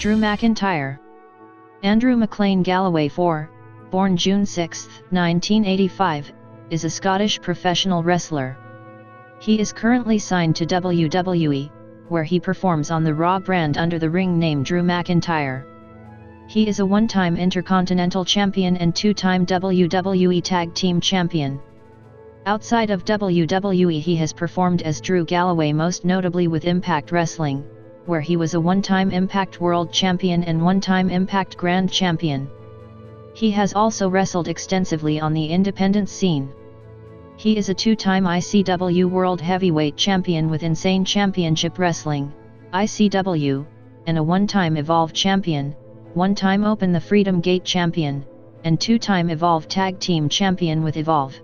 Drew McIntyre. Andrew McLean Galloway IV, born June 6, 1985, is a Scottish professional wrestler. He is currently signed to WWE, where he performs on the Raw brand under the ring name Drew McIntyre. He is a one-time Intercontinental Champion and two-time WWE Tag Team Champion. Outside of WWE, he has performed as Drew Galloway, most notably with Impact Wrestling, where he was a one-time Impact World Champion and one-time Impact Grand Champion. He has also wrestled extensively on the independent scene. He is a two-time ICW World Heavyweight Champion with Insane Championship Wrestling, ICW, and a one-time Evolve Champion, one-time Open the Freedom Gate Champion, and two-time Evolve Tag Team Champion with Evolve.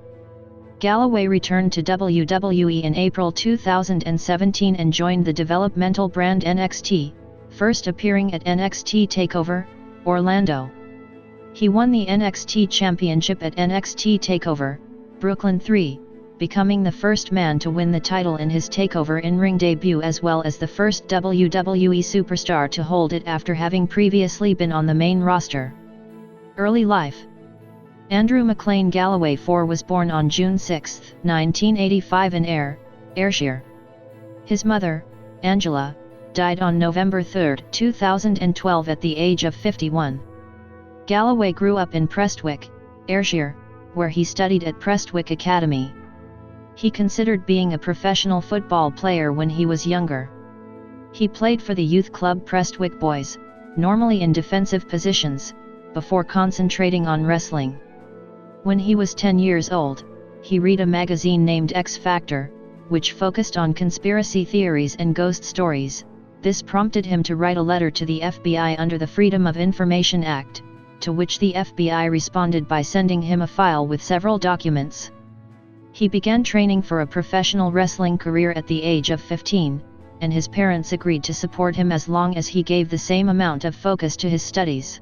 Galloway returned to WWE in April 2017 and joined the developmental brand NXT, first appearing at NXT TakeOver, Orlando. He won the NXT Championship at NXT TakeOver, Brooklyn 3, becoming the first man to win the title in his TakeOver in-ring debut, as well as the first WWE superstar to hold it after having previously been on the main roster. Early life. Andrew McLean Galloway IV was born on June 6, 1985 in Ayrshire. His mother, Angela, died on November 3, 2012 at the age of 51. Galloway grew up in Prestwick, Ayrshire, where he studied at Prestwick Academy. He considered being a professional football player when he was younger. He played for the youth club Prestwick Boys, normally in defensive positions, before concentrating on wrestling. When he was 10 years old, he read a magazine named X Factor, which focused on conspiracy theories and ghost stories. This prompted him to write a letter to the FBI under the Freedom of Information Act, to which the FBI responded by sending him a file with several documents. He began training for a professional wrestling career at the age of 15, and his parents agreed to support him as long as he gave the same amount of focus to his studies.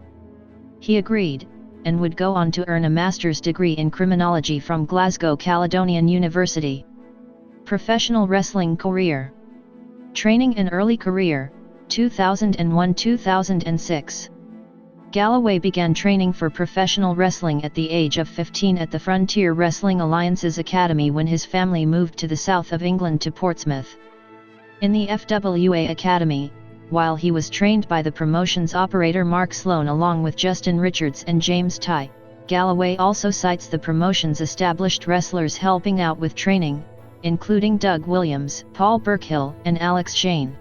He agreed, and would go on to earn a master's degree in criminology from Glasgow Caledonian University. Professional wrestling career. Training and early career, 2001-2006. Galloway began training for professional wrestling at the age of 15 at the Frontier Wrestling Alliance's academy when his family moved to the south of England to Portsmouth. In the FWA Academy, while he was trained by the promotion's operator Mark Sloan along with Justin Richards and James Ty, Galloway also cites the promotion's established wrestlers helping out with training, including Doug Williams, Paul Burkhill, and Alex Shane.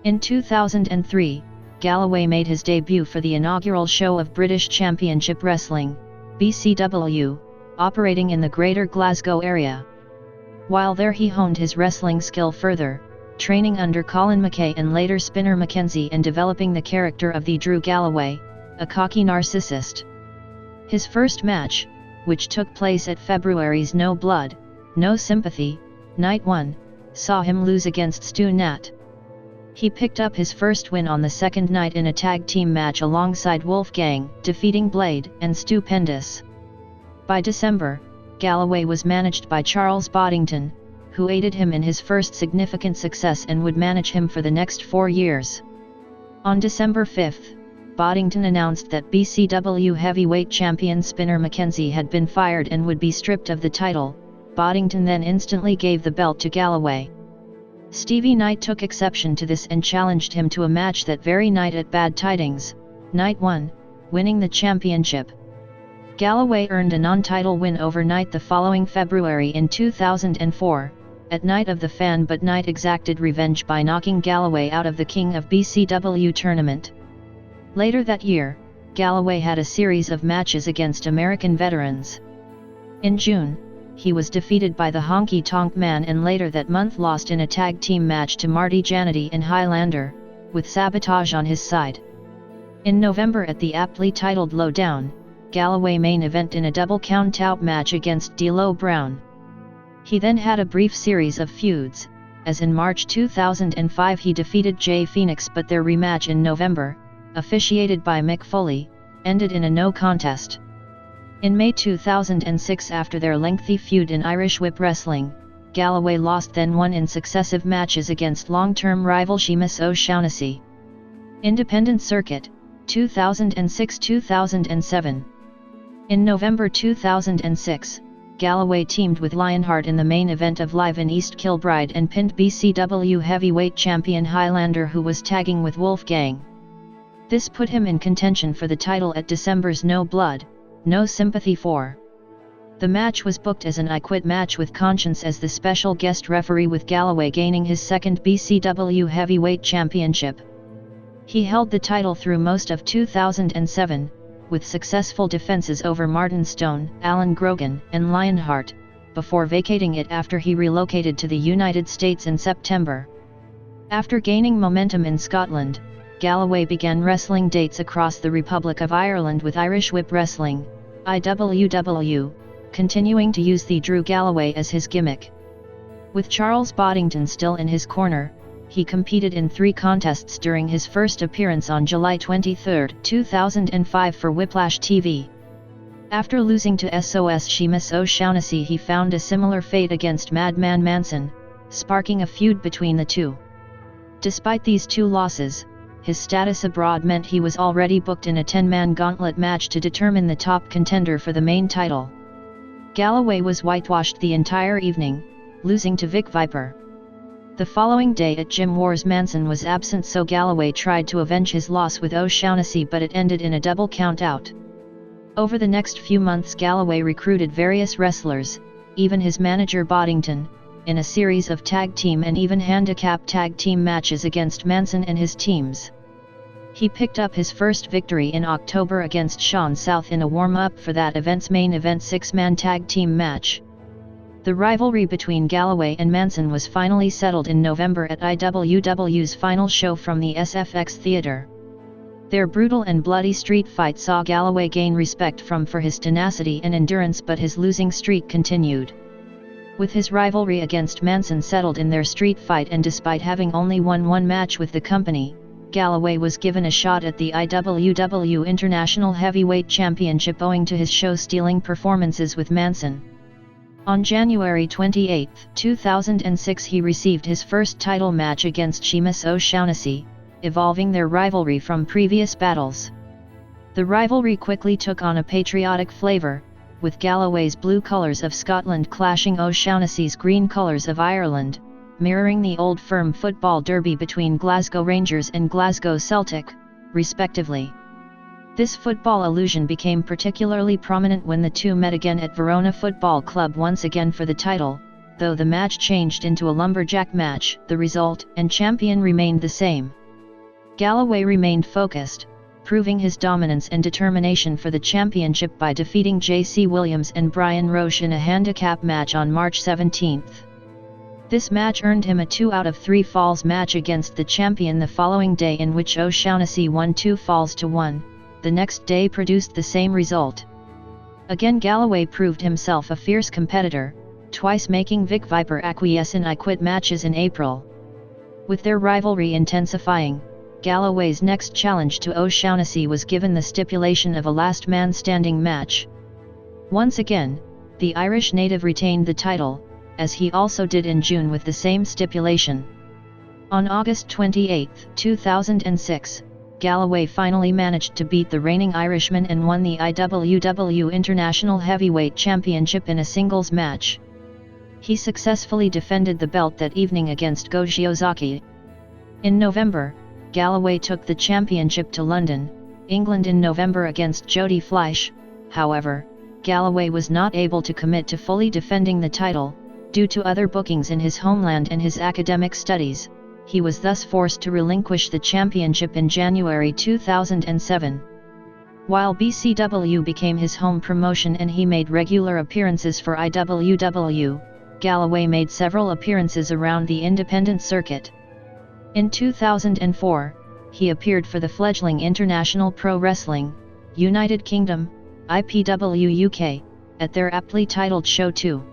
In 2003, Galloway made his debut for the inaugural show of British Championship Wrestling, BCW, operating in the Greater Glasgow area. While there he honed his wrestling skill further, training under Colin McKay and later Spinner McKenzie and developing the character of the Drew Galloway, a cocky narcissist. His first match, which took place at February's No Blood, No Sympathy, Night 1, saw him lose against Stu Nat. He picked up his first win on the second night in a tag team match alongside Wolfgang, defeating Blade and Stu Pendis. By December, Galloway was managed by Charles Boddington, who aided him in his first significant success and would manage him for the next 4 years. On December 5, Boddington announced that BCW heavyweight champion Spinner McKenzie had been fired and would be stripped of the title. Boddington then instantly gave the belt to Galloway. Stevie Knight took exception to this and challenged him to a match that very night at Bad Tidings, Night 1, winning the championship. Galloway earned a non-title win over Knight the following February in 2004, at Night of the Fan, but Knight exacted revenge by knocking Galloway out of the King of BCW tournament. Later that year, Galloway had a series of matches against American veterans. In June, he was defeated by the Honky Tonk Man and later that month lost in a tag team match to Marty Jannetty and Highlander, with Sabotage on his side. In November at the aptly titled Lowdown, Galloway main event in a double count-out match against D'Lo Brown. He then had a brief series of feuds, as in March 2005 he defeated Jay Phoenix, but their rematch in November, officiated by Mick Foley, ended in a no contest. In May 2006, after their lengthy feud in Irish Whip Wrestling, Galloway lost then won in successive matches against long-term rival Seamus O'Shaughnessy. Independent Circuit, 2006-2007. In November 2006, Galloway teamed with Lionheart in the main event of Live in East Kilbride and pinned BCW Heavyweight Champion Highlander, who was tagging with Wolfgang. This put him in contention for the title at December's No Blood, No Sympathy 4. The match was booked as an I Quit match with Conscience as the special guest referee, with Galloway gaining his second BCW Heavyweight Championship. He held the title through most of 2007, with successful defenses over Martin Stone, Alan Grogan, and Lionheart, before vacating it after he relocated to the United States in September. After gaining momentum in Scotland, Galloway began wrestling dates across the Republic of Ireland with Irish Whip Wrestling, IWW, continuing to use the Drew Galloway as his gimmick. With Charles Boddington still in his corner, he competed in 3 contests during his first appearance on July 23, 2005 for Whiplash TV. After losing to SOS Seamus O'Shaughnessy, he found a similar fate against Madman Manson, sparking a feud between the two. Despite these 2 losses, his status abroad meant he was already booked in a 10-man gauntlet match to determine the top contender for the main title. Galloway was whitewashed the entire evening, losing to Vic Viper. The following day at Gym Wars, Manson was absent, so Galloway tried to avenge his loss with O'Shaughnessy, but it ended in a double count-out. Over the next few months, Galloway recruited various wrestlers, even his manager Boddington, in a series of tag team and even handicap tag team matches against Manson and his teams. He picked up his first victory in October against Sean South in a warm-up for that event's main event 6-man tag team match. The rivalry between Galloway and Manson was finally settled in November at IWW's final show from the SFX Theatre. Their brutal and bloody street fight saw Galloway gain respect for his tenacity and endurance, but his losing streak continued. With his rivalry against Manson settled in their street fight, and despite having only won 1 match with the company, Galloway was given a shot at the IWW International Heavyweight Championship owing to his show-stealing performances with Manson. On January 28, 2006, he received his first title match against Seamus O'Shaughnessy, evolving their rivalry from previous battles. The rivalry quickly took on a patriotic flavor, with Galloway's blue colours of Scotland clashing O'Shaughnessy's green colours of Ireland, mirroring the Old Firm football derby between Glasgow Rangers and Glasgow Celtic, respectively. This football allusion became particularly prominent when the two met again at Verona Football Club once again for the title. Though the match changed into a lumberjack match, the result and champion remained the same. Galloway remained focused, proving his dominance and determination for the championship by defeating J.C. Williams and Brian Roche in a handicap match on March 17. This match earned him a 2 out of 3 falls match against the champion the following day, in which O'Shaughnessy won 2 falls to 1. The next day produced the same result. Again, Galloway proved himself a fierce competitor, twice making Vic Viper acquiesce in I Quit matches in April. With their rivalry intensifying, Galloway's next challenge to O'Shaughnessy was given the stipulation of a last man standing match. Once again, the Irish native retained the title, as he also did in June with the same stipulation. On August 28, 2006, Galloway finally managed to beat the reigning Irishman and won the IWW International Heavyweight Championship in a singles match. He successfully defended the belt that evening against Go Shiozaki. In November, Galloway took the championship to London, England in November against Jody Fleisch. However, Galloway was not able to commit to fully defending the title, due to other bookings in his homeland and his academic studies. He was thus forced to relinquish the championship in January 2007. While BCW became his home promotion and he made regular appearances for IWW, Galloway made several appearances around the independent circuit. In 2004, he appeared for the fledgling International Pro Wrestling, United Kingdom, IPW UK, at their aptly titled Show 2.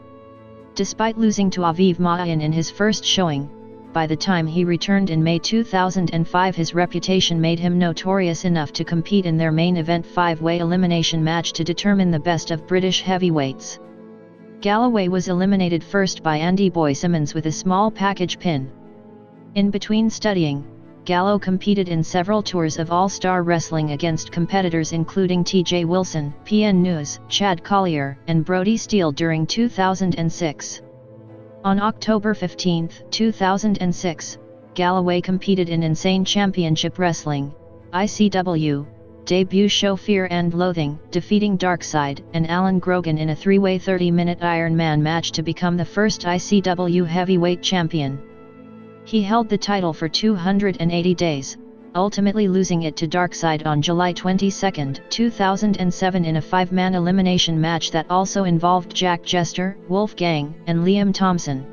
Despite losing to Aviv Ma'ayan in his first showing, by the time he returned in May 2005, his reputation made him notorious enough to compete in their main event 5-way elimination match to determine the best of British heavyweights. Galloway was eliminated first by Andy Boy Simmons with a small package pin. In between studying, Gallo competed in several tours of All-Star Wrestling against competitors including T.J. Wilson, P.N. News, Chad Collier, and Brody Steele during 2006. On October 15, 2006, Galloway competed in Insane Championship Wrestling, ICW, debut show Fear and Loathing, defeating Darkseid and Alan Grogan in a three-way 30-minute Iron Man match to become the first ICW Heavyweight Champion. He held the title for 280 days, ultimately losing it to Darkseid on July 22, 2007 in a five-man elimination match that also involved Jack Jester, Wolfgang, and Liam Thompson.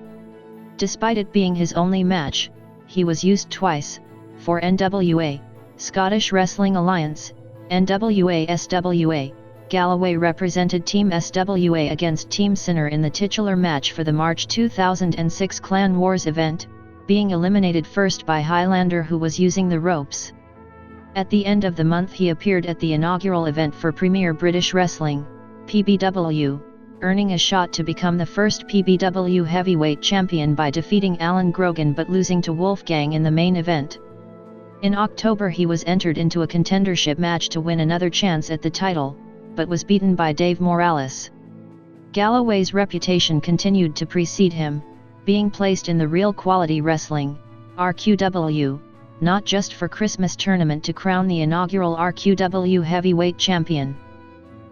Despite it being his only match, he was used twice, for NWA, Scottish Wrestling Alliance, NWA SWA. Galloway represented Team SWA against Team Sinner in the titular match for the March 2006 Clan Wars event, being eliminated first by Highlander, who was using the ropes. At the end of the month he appeared at the inaugural event for Premier British Wrestling, PBW, earning a shot to become the first PBW Heavyweight Champion by defeating Alan Grogan but losing to Wolfgang in the main event. In October he was entered into a contendership match to win another chance at the title, but was beaten by Dave Morales. Galloway's reputation continued to precede him, being placed in the Real Quality Wrestling, RQW, not just for Christmas tournament to crown the inaugural RQW Heavyweight Champion.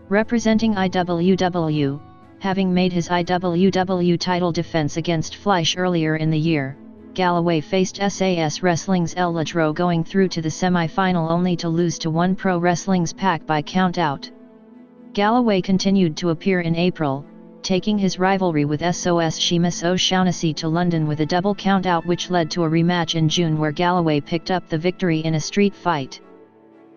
Representing IWW, having made his IWW title defense against Fleisch earlier in the year, Galloway faced SAS Wrestling's El Ladro going through to the semi-final only to lose to One Pro Wrestling's Pac by countout. Galloway continued to appear in April, taking his rivalry with SOS Sheamus O'Shaughnessy to London with a double countout which led to a rematch in June where Galloway picked up the victory in a street fight.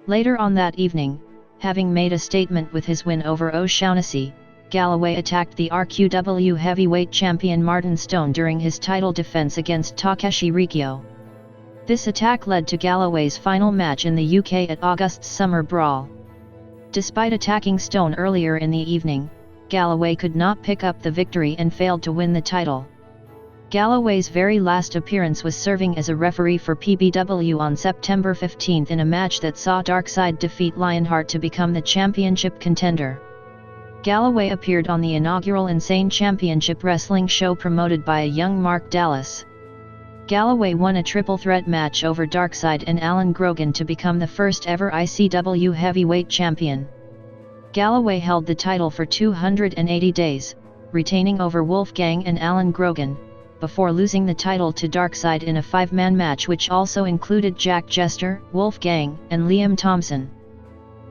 Later on that evening, having made a statement with his win over O'Shaughnessy, Galloway attacked the RQW Heavyweight Champion Martin Stone during his title defense against Takeshi Rikyo. This attack led to Galloway's final match in the UK at August's Summer Brawl. Despite attacking Stone earlier in the evening, Galloway could not pick up the victory and failed to win the title. Galloway's very last appearance was serving as a referee for PBW on September 15 in a match that saw Darkseid defeat Lionheart to become the championship contender. Galloway appeared on the inaugural Insane Championship Wrestling show promoted by a young Mark Dallas. Galloway won a triple threat match over Darkseid and Alan Grogan to become the first ever ICW Heavyweight Champion. Galloway held the title for 280 days, retaining over Wolfgang and Alan Grogan, before losing the title to Darkseid in a five-man match which also included Jack Jester, Wolfgang, and Liam Thompson.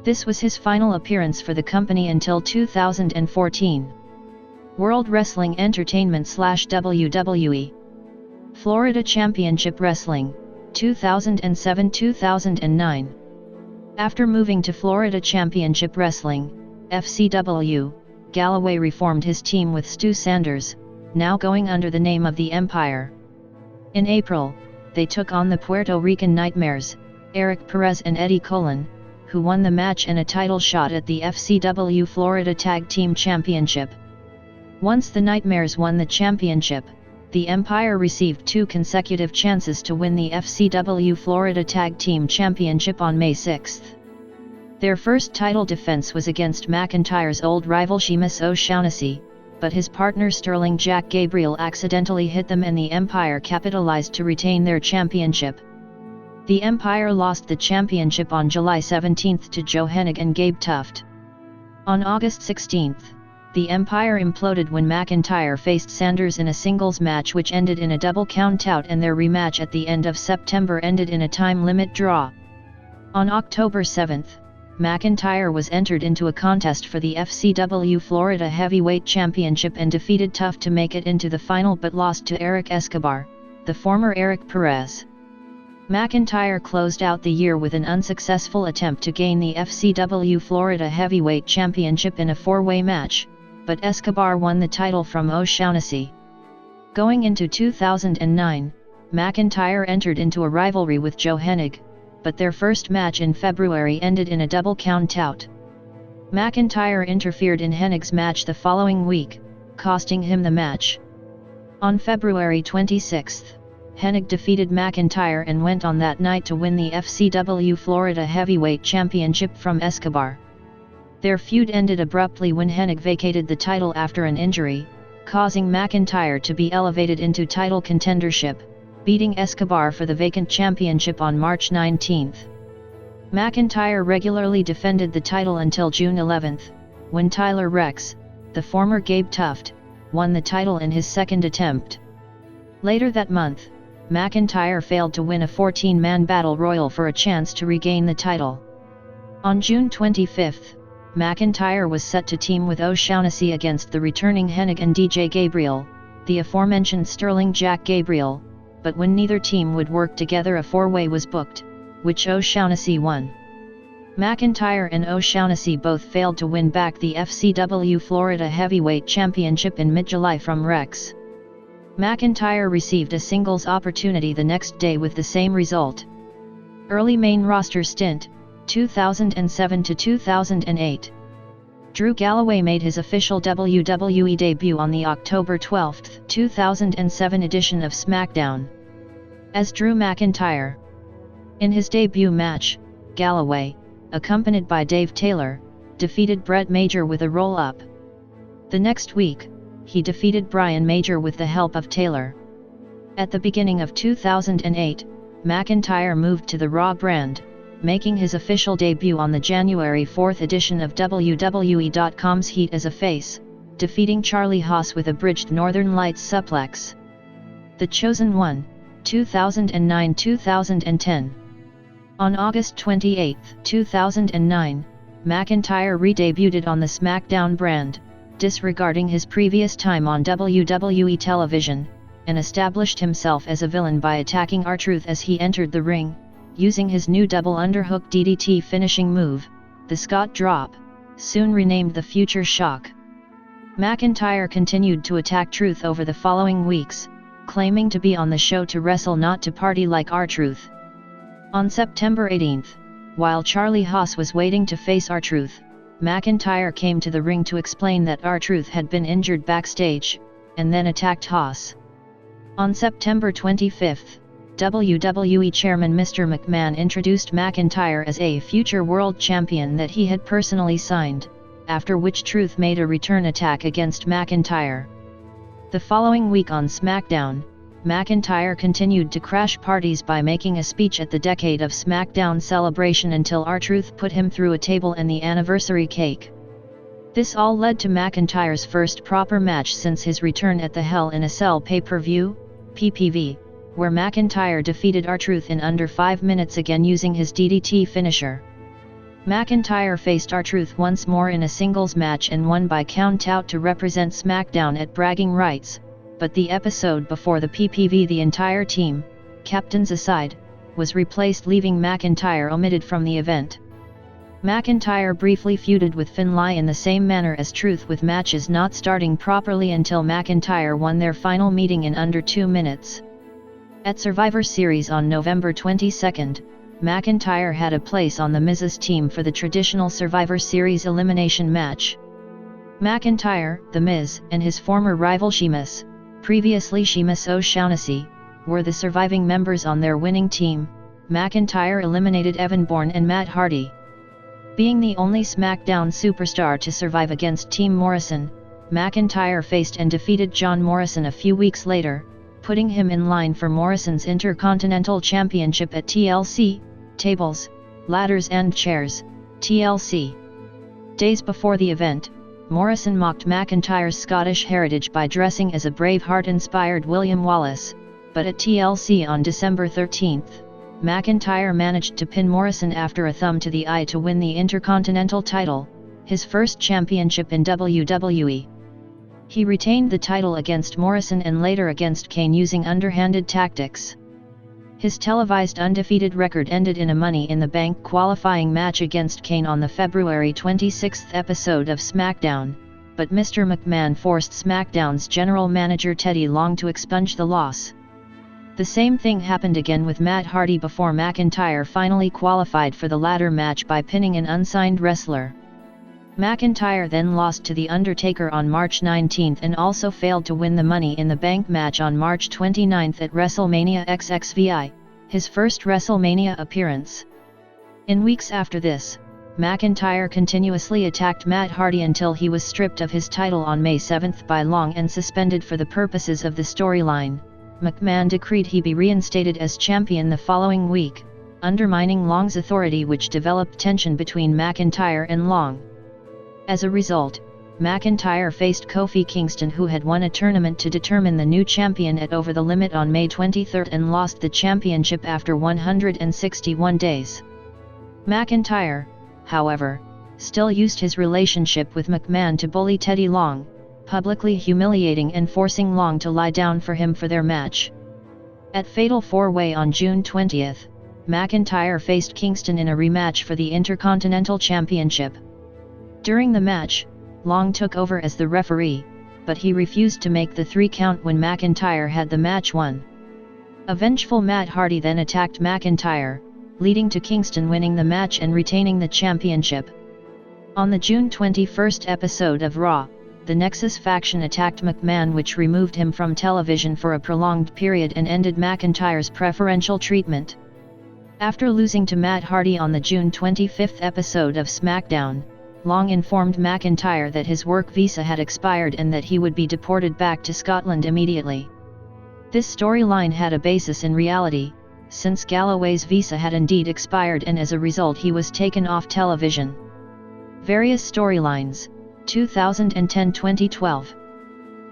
This was his final appearance for the company until 2014. World Wrestling Entertainment/WWE. Florida Championship Wrestling, 2007-2009. After moving to Florida Championship Wrestling, FCW, Galloway reformed his team with Stu Sanders, now going under the name of the Empire. In April, they took on the Puerto Rican Nightmares, Eric Perez and Eddie Colon, who won the match and a title shot at the FCW Florida Tag Team Championship. Once the Nightmares won the championship, the Empire received two consecutive chances to win the FCW Florida Tag Team Championship on May 6. Their first title defense was against McIntyre's old rival Sheamus O'Shaughnessy, but his partner Sterling Jack Gabriel accidentally hit them and the Empire capitalized to retain their championship. The Empire lost the championship on July 17 to Joe Hennig and Gabe Tuft. On August 16, the Empire imploded when McIntyre faced Sanders in a singles match which ended in a double countout, and their rematch at the end of September ended in a time limit draw. On October 7, McIntyre was entered into a contest for the FCW Florida Heavyweight Championship and defeated Tuft to make it into the final but lost to Eric Escobar, the former Eric Perez. McIntyre closed out the year with an unsuccessful attempt to gain the FCW Florida Heavyweight Championship in a four-way match, but Escobar won the title from O'Shaughnessy. Going into 2009, McIntyre entered into a rivalry with Joe Hennig, but their first match in February ended in a double countout. McIntyre interfered in Hennig's match the following week, costing him the match. On February 26, Hennig defeated McIntyre and went on that night to win the FCW Florida Heavyweight Championship from Escobar. Their feud ended abruptly when Hennig vacated the title after an injury, causing McIntyre to be elevated into title contendership, beating Escobar for the vacant championship on March 19. McIntyre regularly defended the title until June 11, when Tyler Rex, the former Gabe Tuft, won the title in his second attempt. Later that month, McIntyre failed to win a 14-man battle royal for a chance to regain the title. On June 25, McIntyre was set to team with O'Shaughnessy against the returning Hennig and DJ Gabriel, the aforementioned Sterling Jack Gabriel, but when neither team would work together, a four-way was booked, which O'Shaughnessy won. McIntyre and O'Shaughnessy both failed to win back the FCW Florida Heavyweight Championship in mid-July from Rex. McIntyre received a singles opportunity the next day with the same result. Early main roster stint, 2007 to 2008. Drew Galloway made his official WWE debut on the October 12, 2007 edition of SmackDown as Drew McIntyre. In his debut match, Galloway, accompanied by Dave Taylor, defeated Brett Major with a roll-up. The next week, he defeated Brian Major with the help of Taylor. At the beginning of 2008, McIntyre moved to the Raw brand, making his official debut on the January 4 edition of WWE.com's Heat as a face, defeating Charlie Haas with a bridged Northern Lights suplex. The Chosen One, 2009-2010. On August 28, 2009, McIntyre re-debuted on the SmackDown brand, disregarding his previous time on WWE television, and established himself as a villain by attacking R-Truth as he entered the ring, using his new double underhook DDT finishing move, the Scott Drop, soon renamed the Future Shock. McIntyre continued to attack Truth over the following weeks, claiming to be on the show to wrestle, not to party like R-Truth. On September 18, while Charlie Haas was waiting to face R-Truth, McIntyre came to the ring to explain that R-Truth had been injured backstage, and then attacked Haas. On September 25, WWE Chairman Mr. McMahon introduced McIntyre as a future world champion that he had personally signed, after which Truth made a return attack against McIntyre. The following week on SmackDown, McIntyre continued to crash parties by making a speech at the Decade of SmackDown celebration until R-Truth put him through a table and the anniversary cake. This all led to McIntyre's first proper match since his return at the Hell in a Cell pay-per-view, PPV, where McIntyre defeated R-Truth in under 5 minutes again using his DDT finisher. McIntyre faced R-Truth once more in a singles match and won by count-out to represent SmackDown at Bragging Rights, but the episode before the PPV, the entire team, captains aside, was replaced, leaving McIntyre omitted from the event. McIntyre briefly feuded with Finlay in the same manner as Truth, with matches not starting properly until McIntyre won their final meeting in under 2 minutes. At Survivor Series on November 22, McIntyre had a place on The Miz's team for the traditional Survivor Series elimination match. McIntyre, The Miz, and his former rival Sheamus, previously Sheamus O'Shaughnessy, were the surviving members on their winning team. McIntyre eliminated Evan Bourne and Matt Hardy. Being the only SmackDown superstar to survive against Team Morrison, McIntyre faced and defeated John Morrison a few weeks later, putting him in line for Morrison's Intercontinental Championship at TLC, Tables, Ladders and Chairs, TLC. Days before the event, Morrison mocked McIntyre's Scottish heritage by dressing as a Braveheart-inspired William Wallace, but at TLC on December 13, McIntyre managed to pin Morrison after a thumb to the eye to win the Intercontinental title, his first championship in WWE. He retained the title against Morrison and later against Kane using underhanded tactics. His televised undefeated record ended in a Money in the Bank qualifying match against Kane on the February 26 episode of SmackDown, but Mr. McMahon forced SmackDown's general manager Teddy Long to expunge the loss. The same thing happened again with Matt Hardy before McIntyre finally qualified for the ladder match by pinning an unsigned wrestler. McIntyre then lost to The Undertaker on March 19 and also failed to win the Money in the Bank match on March 29 at WrestleMania XXVI, his first WrestleMania appearance. In weeks after this, McIntyre continuously attacked Matt Hardy until he was stripped of his title on May 7 by Long and suspended for the purposes of the storyline. McMahon decreed he be reinstated as champion the following week, undermining Long's authority, which developed tension between McIntyre and Long. As a result, McIntyre faced Kofi Kingston, who had won a tournament to determine the new champion at Over the Limit on May 23 and lost the championship after 161 days. McIntyre, however, still used his relationship with McMahon to bully Teddy Long, publicly humiliating and forcing Long to lie down for him for their match. At Fatal 4-Way on June 20, McIntyre faced Kingston in a rematch for the Intercontinental Championship. During the match, Long took over as the referee, but he refused to make the 3 count when McIntyre had the match won. A vengeful Matt Hardy then attacked McIntyre, leading to Kingston winning the match and retaining the championship. On the June 21 episode of Raw, the Nexus faction attacked McMahon, which removed him from television for a prolonged period and ended McIntyre's preferential treatment. After losing to Matt Hardy on the June 25 episode of SmackDown, Long informed McIntyre that his work visa had expired and that he would be deported back to Scotland immediately. This storyline had a basis in reality, since Galloway's visa had indeed expired and as a result he was taken off television. Various storylines, 2010-2012.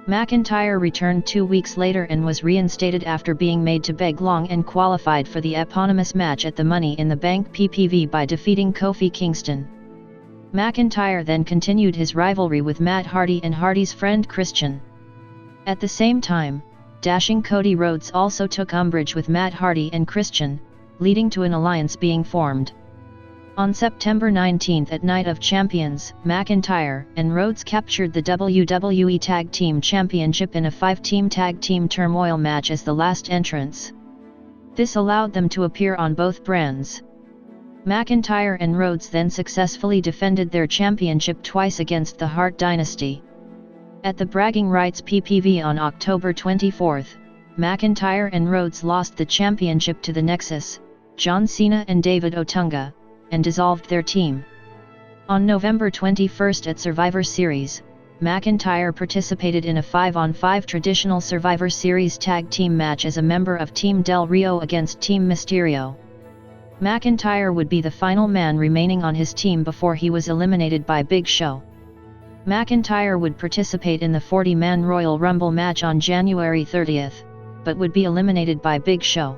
McIntyre returned 2 weeks later and was reinstated after being made to beg Long and qualified for the eponymous match at the Money in the Bank PPV by defeating Kofi Kingston. McIntyre then continued his rivalry with Matt Hardy and Hardy's friend Christian. At the same time, dashing Cody Rhodes also took umbrage with Matt Hardy and Christian, leading to an alliance being formed. On September 19 at Night of Champions, McIntyre and Rhodes captured the WWE Tag Team Championship in a 5-team tag team turmoil match as the last entrants. This allowed them to appear on both brands. McIntyre and Rhodes then successfully defended their championship twice against the Hart Dynasty. At the Bragging Rights PPV on October 24, McIntyre and Rhodes lost the championship to the Nexus, John Cena and David Otunga, and dissolved their team. On November 21 at Survivor Series, McIntyre participated in a 5-on-5 traditional Survivor Series tag team match as a member of Team Del Rio against Team Mysterio. McIntyre would be the final man remaining on his team before he was eliminated by Big Show. McIntyre would participate in the 40-man Royal Rumble match on January 30, but would be eliminated by Big Show.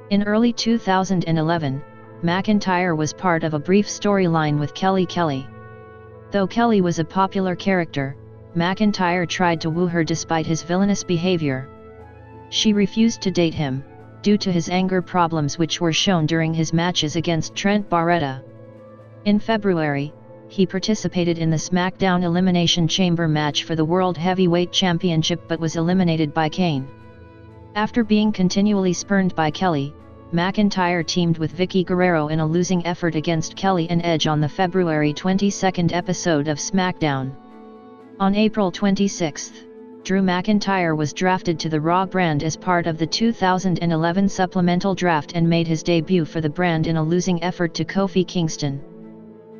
In early 2011, McIntyre was part of a brief storyline with Kelly Kelly. Though Kelly was a popular character, McIntyre tried to woo her despite his villainous behavior. She refused to date him, due to his anger problems which were shown during his matches against Trent Barreta. In February, he participated in the SmackDown Elimination Chamber match for the World Heavyweight Championship but was eliminated by Kane. After being continually spurned by Kelly, McIntyre teamed with Vicky Guerrero in a losing effort against Kelly and Edge on the February 22 episode of SmackDown. On April 26, Drew McIntyre was drafted to the Raw brand as part of the 2011 supplemental draft and made his debut for the brand in a losing effort to Kofi Kingston.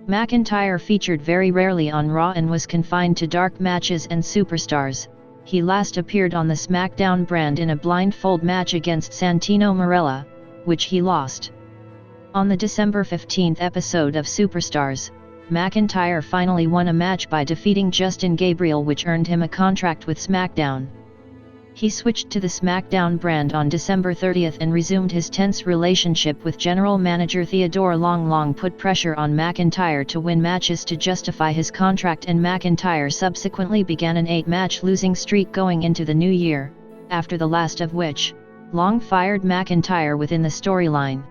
McIntyre featured very rarely on Raw and was confined to dark matches and superstars. He last appeared on the SmackDown brand in a blindfold match against Santino Marella, which he lost. On the December 15 episode of Superstars, McIntyre finally won a match by defeating Justin Gabriel, which earned him a contract with SmackDown. He switched to the SmackDown brand on December 30 and resumed his tense relationship with general manager Theodore Long. Long put pressure on McIntyre to win matches to justify his contract, and McIntyre subsequently began an 8-match losing streak going into the new year, after the last of which, Long fired McIntyre within the storyline.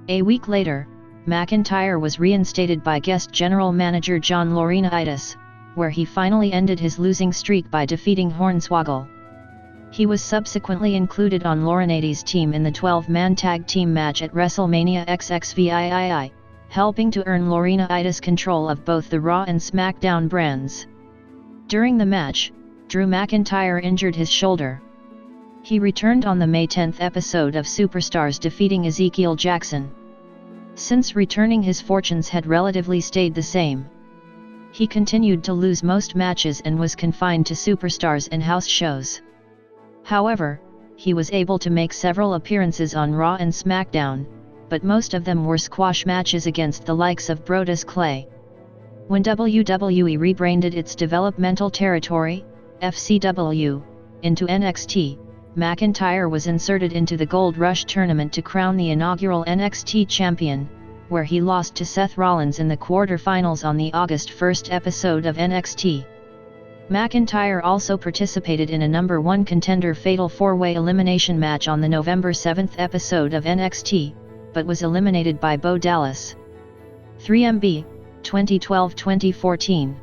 A week later, McIntyre was reinstated by guest general manager John Laurinaitis, where he finally ended his losing streak by defeating Hornswoggle. He was subsequently included on Laurinaitis' team in the 12-man tag team match at WrestleMania XXVII, helping to earn Laurinaitis control of both the Raw and SmackDown brands. During the match, Drew McIntyre injured his shoulder. He returned on the May 10 episode of Superstars, defeating Ezekiel Jackson. Since returning, his fortunes had relatively stayed the same. He continued to lose most matches and was confined to Superstars and house shows. However, he was able to make several appearances on Raw and SmackDown, but most of them were squash matches against the likes of Brodus Clay. When WWE rebranded its developmental territory, FCW, into NXT, McIntyre was inserted into the Gold Rush tournament to crown the inaugural NXT champion, where he lost to Seth Rollins in the quarterfinals on the August 1 episode of NXT. McIntyre also participated in a number 1 contender fatal 4-way elimination match on the November 7 episode of NXT, but was eliminated by Bo Dallas. 3MB, 2012-2014.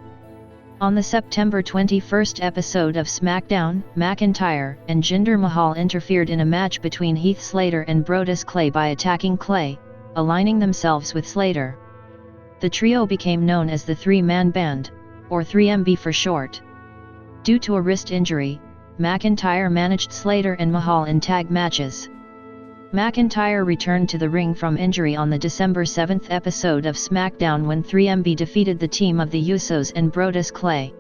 On the September 21 episode of SmackDown, McIntyre and Jinder Mahal interfered in a match between Heath Slater and Brodus Clay by attacking Clay, aligning themselves with Slater. The trio became known as the Three-Man Band, or 3MB for short. Due to a wrist injury, McIntyre managed Slater and Mahal in tag matches. McIntyre returned to the ring from injury on the December 7 episode of SmackDown when 3MB defeated the team of the Usos and Brodus Clay.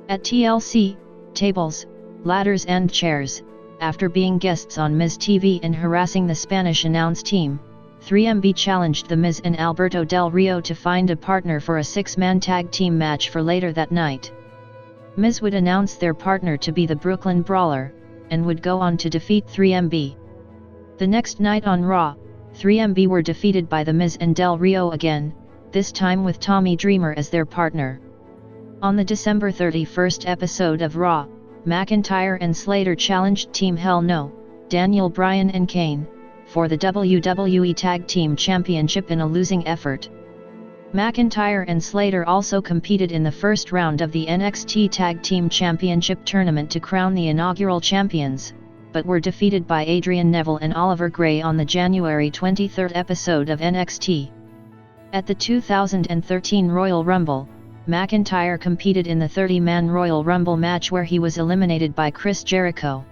At TLC, tables, ladders and chairs, after being guests on Miz TV and harassing the Spanish announce team, 3MB challenged The Miz and Alberto Del Rio to find a partner for a 6-man tag team match for later that night. Miz would announce their partner to be the Brooklyn Brawler, and would go on to defeat 3MB. The next night on Raw, 3MB were defeated by The Miz and Del Rio again, this time with Tommy Dreamer as their partner. On the December 31 episode of Raw, McIntyre and Slater challenged Team Hell No, Daniel Bryan and Kane, for the WWE Tag Team Championship in a losing effort. McIntyre and Slater also competed in the first round of the NXT Tag Team Championship tournament to crown the inaugural champions, but were defeated by Adrian Neville and Oliver Gray on the January 23 episode of NXT. At the 2013 Royal Rumble, McIntyre competed in the 30-man Royal Rumble match where he was eliminated by Chris Jericho.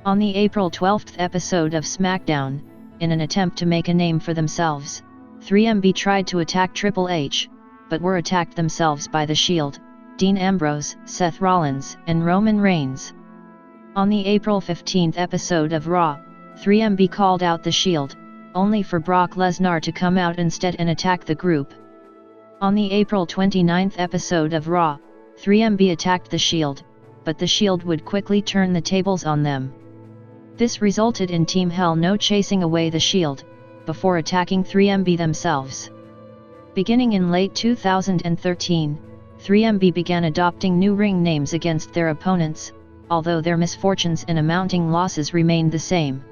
On the April 12 episode of SmackDown, in an attempt to make a name for themselves, 3MB tried to attack Triple H, but were attacked themselves by The Shield, Dean Ambrose, Seth Rollins, and Roman Reigns. On the April 15 episode of Raw, 3MB called out The Shield, only for Brock Lesnar to come out instead and attack the group. On the April 29 episode of Raw, 3MB attacked The Shield, but The Shield would quickly turn the tables on them. This resulted in Team Hell No chasing away The Shield, before attacking 3MB themselves. Beginning in late 2013, 3MB began adopting new ring names against their opponents, although their misfortunes and amounting losses remained the same.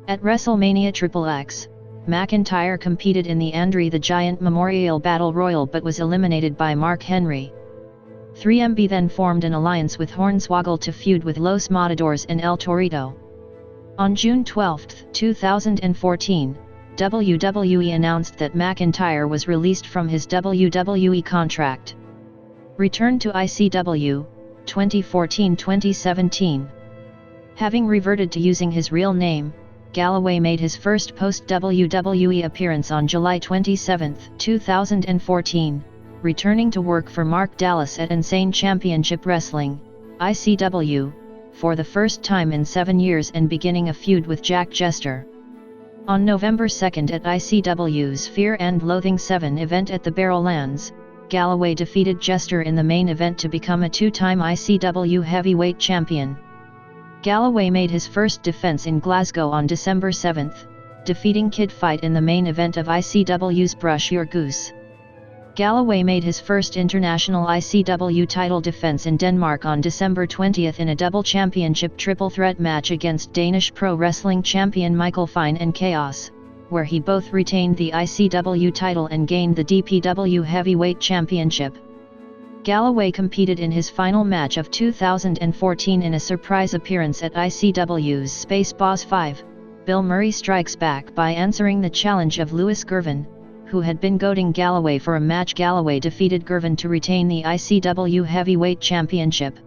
At WrestleMania XXX, McIntyre competed in the Andre the Giant Memorial Battle Royal but was eliminated by Mark Henry. 3MB then formed an alliance with Hornswoggle to feud with Los Matadors and El Torito. On June 12, 2014, WWE announced that McIntyre was released from his WWE contract. Returned to ICW, 2014-2017. Having reverted to using his real name, Galloway made his first post-WWE appearance on July 27, 2014, returning to work for Mark Dallas at Insane Championship Wrestling, ICW, for the first time in 7 years and beginning a feud with Jack Jester. On November 2 at ICW's Fear and Loathing 7 event at the Barrowlands, Galloway defeated Jester in the main event to become a 2-time ICW Heavyweight Champion. Galloway made his first defense in Glasgow on December 7, defeating Kid Fight in the main event of ICW's Brush Your Goose. Galloway made his first international ICW title defense in Denmark on December 20 in a double championship triple threat match against Danish pro wrestling champion Michael Fine and Chaos, where he both retained the ICW title and gained the DPW Heavyweight Championship. Galloway competed in his final match of 2014 in a surprise appearance at ICW's Space Boss 5, Bill Murray Strikes Back by answering the challenge of Louis Gervin, who had been goading Galloway for a match. Galloway defeated Gervin to retain the ICW Heavyweight Championship.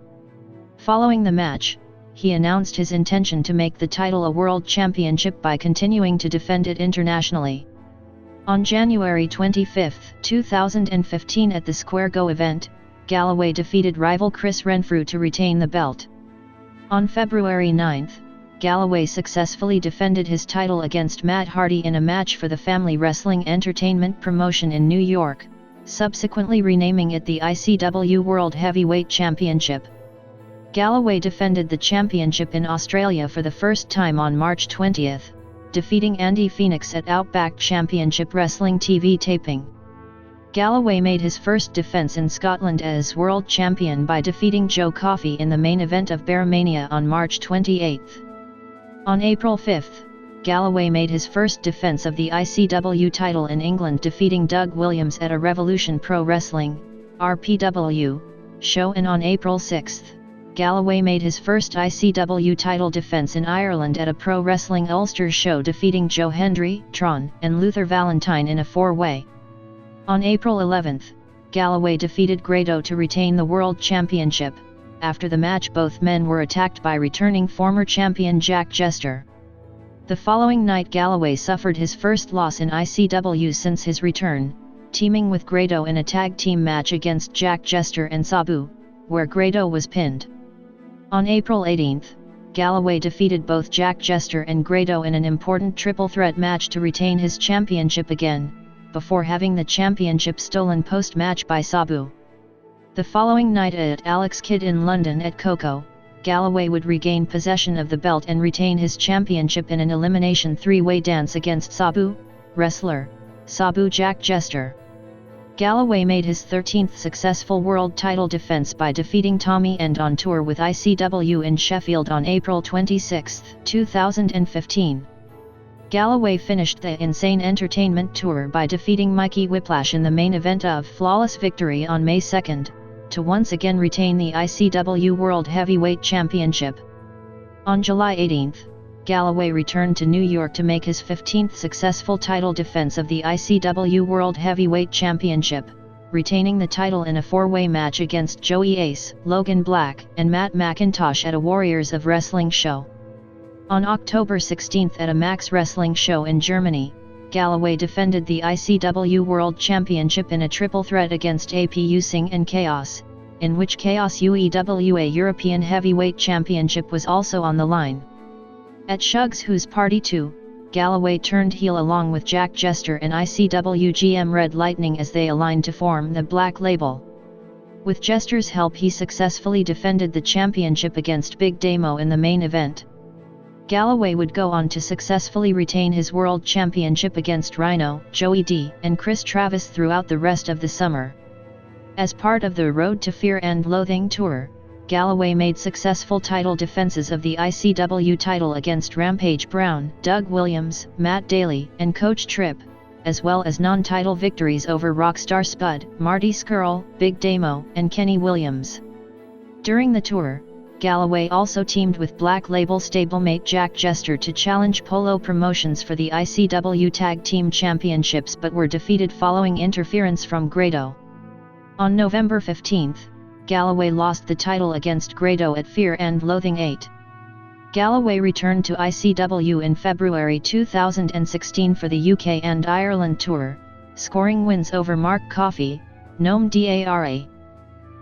Following the match, he announced his intention to make the title a world championship by continuing to defend it internationally. On January 25, 2015 at the Square Go event, Galloway defeated rival Chris Renfrew to retain the belt. On February 9, Galloway successfully defended his title against Matt Hardy in a match for the Family Wrestling Entertainment promotion in New York, subsequently renaming it the ICW World Heavyweight Championship. Galloway defended the championship in Australia for the first time on March 20, defeating Andy Phoenix at Outback Championship Wrestling TV taping. Galloway made his first defense in Scotland as world champion by defeating Joe Coffey in the main event of Bearmania on March 28. On April 5, Galloway made his first defense of the ICW title in England, defeating Doug Williams at a Revolution Pro Wrestling (RPW) show, and on April 6, Galloway made his first ICW title defense in Ireland at a Pro Wrestling Ulster show, defeating Joe Hendry, Tron, and Luther Valentine in a four-way. On April 11, Galloway defeated Grado to retain the World Championship. After the match, both men were attacked by returning former champion Jack Jester. The following night, Galloway suffered his first loss in ICW since his return, teaming with Grado in a tag team match against Jack Jester and Sabu, where Grado was pinned. On April 18, Galloway defeated both Jack Jester and Grado in an important triple threat match to retain his championship again, before having the championship stolen post-match by Sabu. The following night at Alex Kidd in London at Coco, Galloway would regain possession of the belt and retain his championship in an elimination three-way dance against Sabu, wrestler, Sabu, Jack Jester. Galloway made his 13th successful world title defense by defeating Tommy End on tour with ICW in Sheffield on April 26, 2015. Galloway finished the Insane Entertainment Tour by defeating Mikey Whiplash in the main event of Flawless Victory on May 2, to once again retain the ICW World Heavyweight Championship. On July 18, Galloway returned to New York to make his 15th successful title defense of the ICW World Heavyweight Championship, retaining the title in a four-way match against Joey Ace, Logan Black, and Matt McIntosh at a Warriors of Wrestling show. On October 16 at a Max Wrestling show in Germany, Galloway defended the ICW World Championship in a triple threat against APU Singh and Chaos, in which Chaos UEWA European Heavyweight Championship was also on the line. At Shug's Who's Party 2, Galloway turned heel along with Jack Jester and ICW GM Red Lightning as they aligned to form the Black Label. With Jester's help, he successfully defended the championship against Big Damo in the main event. Galloway would go on to successfully retain his world championship against Rhino, Joey D, and Chris Travis throughout the rest of the summer. As part of the Road to Fear and Loathing tour, Galloway made successful title defenses of the ICW title against Rampage Brown, Doug Williams, Matt Daly, and Coach Tripp, as well as non-title victories over Rockstar Spud, Marty Scurll, Big Damo, and Kenny Williams. During the tour, Galloway also teamed with Black Label stablemate Jack Jester to challenge Polo Promotions for the ICW Tag Team Championships, but were defeated following interference from Grado. On November 15, Galloway lost the title against Grado at Fear and Loathing 8. Galloway returned to ICW in February 2016 for the UK and Ireland tour, scoring wins over Mark Coffey, Noam Dara,